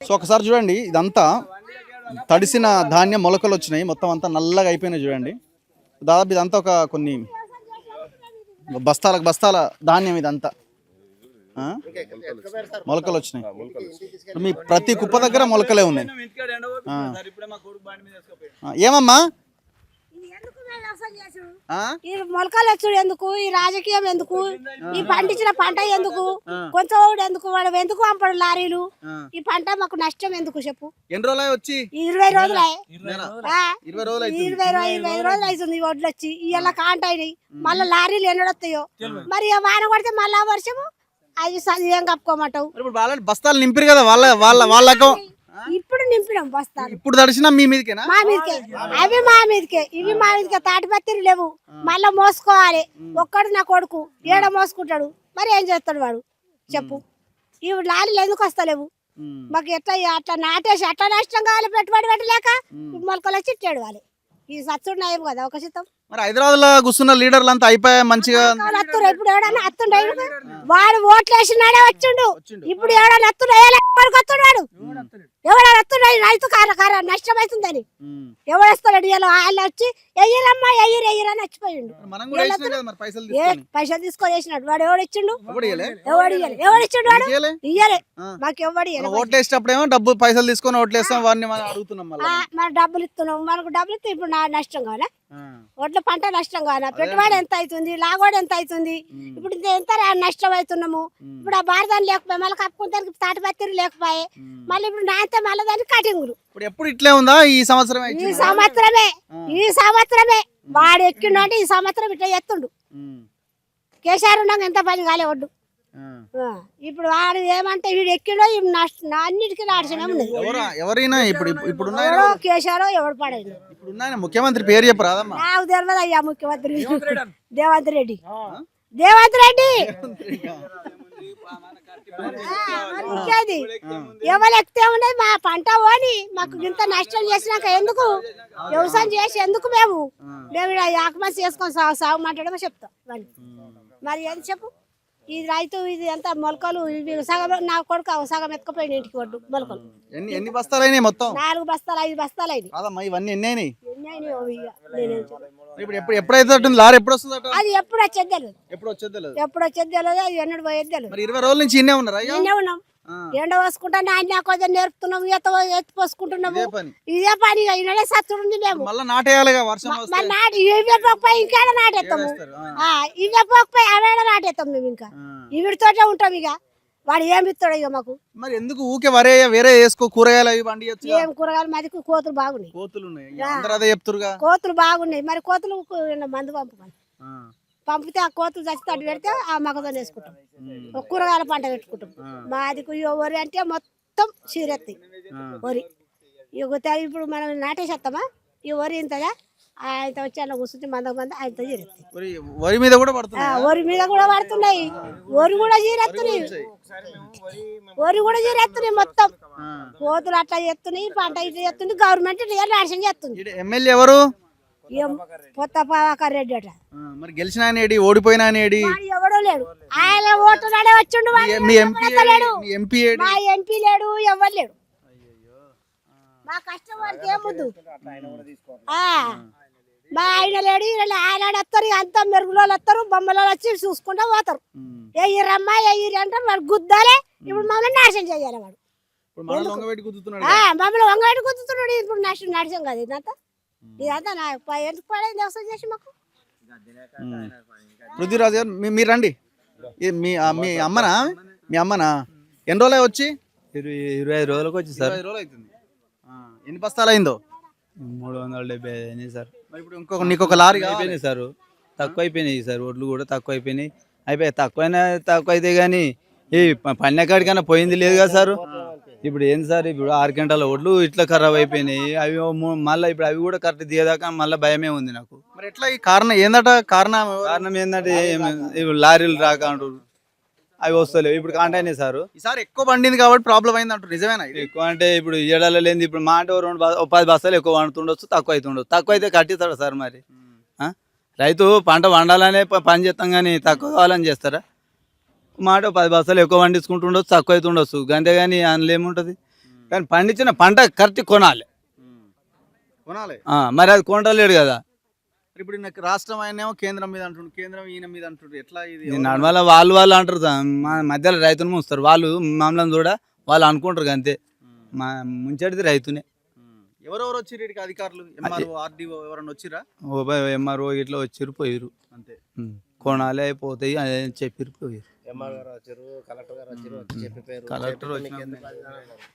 So ఒకసారి చూడండి, ఇదంతా తడిసిన ధాన్యం మొలకలు వచ్చినాయి, మొత్తం అంతా నల్లగా అయిపోయినాయి చూడండి. దాదాపు ఇదంతా ఒక కొన్ని బస్తాలకు బస్తాల ధాన్యం ఇదంతా మొలకలు వచ్చినాయి. మీ ప్రతి కుప్ప దగ్గర మొలకలే ఉన్నాయి. ఏమమ్మా ఈ మొలకలు వచ్చుడు ఎందుకు, ఈ రాజకీయం ఎందుకు, ఈ పండించిన పంట ఎందుకు, కొంచెం ఎందుకు, వాడు ఎందుకు పంపడు లారీలు, ఈ పంట మాకు నష్టం ఎందుకు చెప్పు. ఎన్ని రోజులు వచ్చి 20 రోజులే, 20 రోజులు 25 రోజులు అవుతుంది ఈ వడ్లు వచ్చి. ఇలా కాంట అయినాయి, మళ్ళీ లారీలు ఎన్నడొస్తాయో మరి. వాన కొడితే మళ్ళా వర్షము అది ఏం కప్పుకోమంటావు. బస్తాలు నింపిరు కదా వాళ్ళకు. ఇప్పుడు నింపినాం బస్తాలు, ఇప్పుడు తడిసిన మీ మీదకేనా? మా మీదకే, అవి మా మీదకే, ఇవి మా మీదకే. తాటిపత్రి లేవు, మళ్ళా మోసుకోవాలి. ఒక్కడు నా కొడుకు ఏడ మోసుకుంటాడు, మరి ఏం చేస్తాడు వాడు చెప్పు. ఇవి లారీలు ఎందుకు వస్తలేవు మాకు? ఎట్లా అట్లా నాటేసి అట్లా నష్టం కావాలి, పెట్టుబడి పెట్టలేక మొలకలు వచ్చి ఇట్టాడు వాళ్ళు. ఈ సత్తుడు నయం కదా ఒక శతం. మరి హైదరాబాద్ లో కూర్చున్న లీడర్లు అంతా అయిపోయా మంచిగా. ఇప్పుడు ఎవడన్నా అత్తుండే, వాడు ఓట్లు వేసినాడే వచ్చిండు. ఇప్పుడు ఎవడన్నా అత్తుండే వాడు, ఎవడన్నా అత్తుండే రైతు నష్టం అవుతుందని ఎవడేస్తాడు. ఇలా ఆయన వచ్చి ఎయ్యరమ్మా ఎయ్యరని వచ్చిపోయిండు. పైసలు తీసుకొని వేసినాడు వాడు. ఎవడిచ్చిండు? ఎవడిచ్చిండు వాడు? ఇయ్యలే మాకు ఎవడు. ఓట్లు వేసేటప్పుడేమో డబ్బు పైసలు తీసుకొని ఓట్లు వేస్తాం, వాడిని అడుగుతున్నాం. మరి డబ్బులు ఇస్తున్నాం, మనకు డబ్బులు ఇస్తే ఇప్పుడు నష్టం కావాలా? ఒడ్ల పంట నష్టం కావాలా? పెట్టుబడి ఎంత అవుతుంది, లాగోడు ఎంత అవుతుంది, ఇప్పుడు ఎంత నష్టం అవుతున్నాము. ఇప్పుడు ఆ భారతాన్ని లేకపోయి మళ్ళీ కప్పుకుంటే తాటిపత్రి లేకపోయే, మళ్ళీ ఇప్పుడు నాంతే మళ్ళీ దానికి కటింగులు. ఎప్పుడు ఇట్లే ఉందా? ఈ సంవత్సరమే వాడు ఎక్కిండు అంటే ఈ సంవత్సరం ఇట్లా ఎత్తుండు. కేసీఆర్ ఉన్నాక ఎంత పని కాలే ఒడ్డు. ఇప్పుడు వాడు ఏమంటే వీడు ఎక్కిడో అన్నిటికీ నాశనం ఉన్నది. ఎవరైనా ఇప్పుడు కేసీఆర్ ఎవడు పడేది. ముఖ్యమంత్రి పేరు చెప్పరాదమ్మా? నాకు తెలియదు అయ్యా. ముఖ్యమంత్రి రేవంత్ రెడ్డి. ఇంకేది ఎవరు ఎక్కితే ఉన్నది మా పంట పోని. మాకు ఇంత నష్టం చేసినాక ఎందుకు వ్యవసాయం చేసి ఎందుకు మేము ఆకమసి చేసుకొని సాగు మాట్లాడమో చెప్తాం. మరి ఏం చెప్పు. ఈ రైతు ఇది అంతా మొలకలు ఇవి సగం నా కొడుకు సగం ఎత్తుకుపోయిన ఇంటికి వడ్డు మొలకలు. ఎన్ని బస్తాలు అయినాయి మొత్తం? 4 బస్తాలు 5 బస్తాలు అయినాయి. ఇవన్నీ ఎన్ని అయినాయి? ఎప్పుడైతే లారీ ఎప్పుడు వస్తుంది? అది ఎప్పుడు వచ్చేది తెలియదు, అది ఎన్నడు పోయేది తెలియదు. 20 రోజుల నుంచి ఇన్నే ఉన్నాం. ఎండ పోసుకుంటా నాన్న కొంచెం నేర్పుతున్నాము, ఎత్తి పోసుకుంటున్నాము. ఇదే పని ఇన్నడే సత్తుడుంది. మేము ఇవే పోకపోయి ఇంకేడ నాటేస్తాము, ఇవే పోకపోయి అవేడ నాటేస్తాం మేము. ఇంకా ఇవిడితోటే ఉంటాం. ఇక వాడు ఏమి ఇస్తాడు ఇక మాకు. మరి ఎందుకు ఊకే వేరే వేసుకో కూరగాయలు అవి పండియొచ్చు. ఏం కూరగాయలు? మాది కోతులు బాగున్నాయి. కోతులు బాగున్నాయి. మరి కోతులు మందు పంపితే ఆ కోతులు చచ్చి తడి పెడితే ఆ మగదొని వేసుకుంటాం, కూరగాయల పంట పెట్టుకుంటాం. మాది వరి అంటే మొత్తం చీరెత్తాయి వరి. ఇప్పుడు మనం నాటేసేస్తామా ఈ వరి ఇంతగా ఆయన వచ్చి అలా కూర్చుంటే మంద ఆయనతో చీరెత్తాయి. వరి మీద కూడా పడుతున్నాయి. వరి కూడా చీరెత్తున్నాయి మొత్తం. కోతులు అట్లా చేస్తున్నాయి, పంట ఇట్లా చేస్తుంది. గవర్నమెంట్ నాశనం చేస్తుంది. ఎమ్మెల్యే ఎవరు? కొత్త ప్రభాకర్ రెడ్డి అట. మరి గెలిచిన ఓడిపోయినా ఎవడో లేడు. ఆయన ఓటు నాడే వచ్చిండు. మా ఎంపీ లేడు, ఎవరు లేడు. మా కష్టం వారికి ఏముందు. మా ఆయన లేడు, ఆయన వస్తారు. అంతా మెరుగులో వస్తారు, బొమ్మలో వచ్చి చూసుకుంటా పోతారు. ఎయ్యరమ్మా ఎయ్యరు అంటారు. వాడు గుద్దాలే. ఇప్పుడు మమ్మల్ని నాశనం చేయాలి వాడు. మమ్మల్ని వంగబెట్టి గుద్దుతున్నాడు. ఇప్పుడు నాశనం కాదు ఇదంతా. ఇదంతా ఎందుకు పడేది వ్యవసాయం చేసి మాకు. పృథ్వీరాజు గారు మీరు రండి. మీ అమ్మనా? మీ అమ్మనా? ఎన్ని రోజులు వచ్చి? 25 రోజులకు వచ్చి సార్. 25 రోజులు అవుతుంది. ఎన్ని బస్తాలు అయిందో? 375 అయినాయి సార్. ఇప్పుడు నీకు ఒక లారీ అయిపోయినాయి సార్. తక్కువ అయిపోయినాయి సార్. ఒడ్లు కూడా తక్కువ అయిపోయినాయి. తక్కువ అయితే కానీ ఈ పన్నెకాడికైనా పోయింది లేదు కదా సార్. ఇప్పుడు ఏంది సార్, ఇప్పుడు 6 గంటల ఒడ్లు ఇట్లా ఖరాబ్ అయిపోయినాయి. అవి మళ్ళీ ఇప్పుడు అవి కూడా కరెక్ట్ తీయదాకా మళ్ళీ భయమే ఉంది నాకు. మరి ఎట్లా ఈ కారణం ఏందట? కారణం ఏంటంటే ఇప్పుడు లారీలు రాక అంటారు, అవి వస్తలేవు. ఇప్పుడు కాంట అయినాయి సార్. ఈసారి ఎక్కువ పండింది కాబట్టి ప్రాబ్లం అయింది అంటారు. నిజమేనా? ఎక్కువ అంటే ఇప్పుడు ఏడాల లేని ఇప్పుడు మా అంటే 10 బస్తాలు ఎక్కువ వండుతుండొచ్చు, తక్కువ అవుతుండొచ్చు. తక్కువ అయితే కట్టిస్తాడు సార్. మరి రైతు పంట వండాలనే పని చేస్తాం కానీ తక్కువ కావాలని చేస్తారా? మాట 10 బస్తాలు ఎక్కువ పండించుకుంటుండొచ్చు, తక్కువ అవుతుండొచ్చు. అంతేగాని అందులో ఏముంటుంది. కానీ పండించిన పంట కరెక్ట్ కొనాలి. కొనాలి. మరి అది కొనలేడు కదా. ఇప్పుడు నాకు రాష్ట్రం ఆయనేమో కేంద్రం మీద అంటుండు, కేంద్రం ఈయన మీద అంటుండ్రు. ఎట్లా ఇది? నడమల వాళ్ళు అంటారు మా మధ్యలో రైతును ముంచుతారు. వాళ్ళు మమ్మల్ని కూడా వాళ్ళు అనుకుంటారు అంతే. మా ముంచేటిది రైతునే. ఎవరెవరు వచ్చి వీటికి అధికారులు, ఎంఆర్ఓ, ఆర్డీఓ ఎవరన్నా వచ్చిరా? ఎంఆర్ఓ ఇట్లా వచ్చిర్రు పోయిర్రు అంతే. కొనాలి అయిపోతాయి అని చెప్పిర్రు పోయిర్రు. ఎంఆర్ గారు వచ్చారు, కలెక్టర్ గారు వచ్చారు, చెప్పిపోయారు. కలెక్టర్ వచ్చిన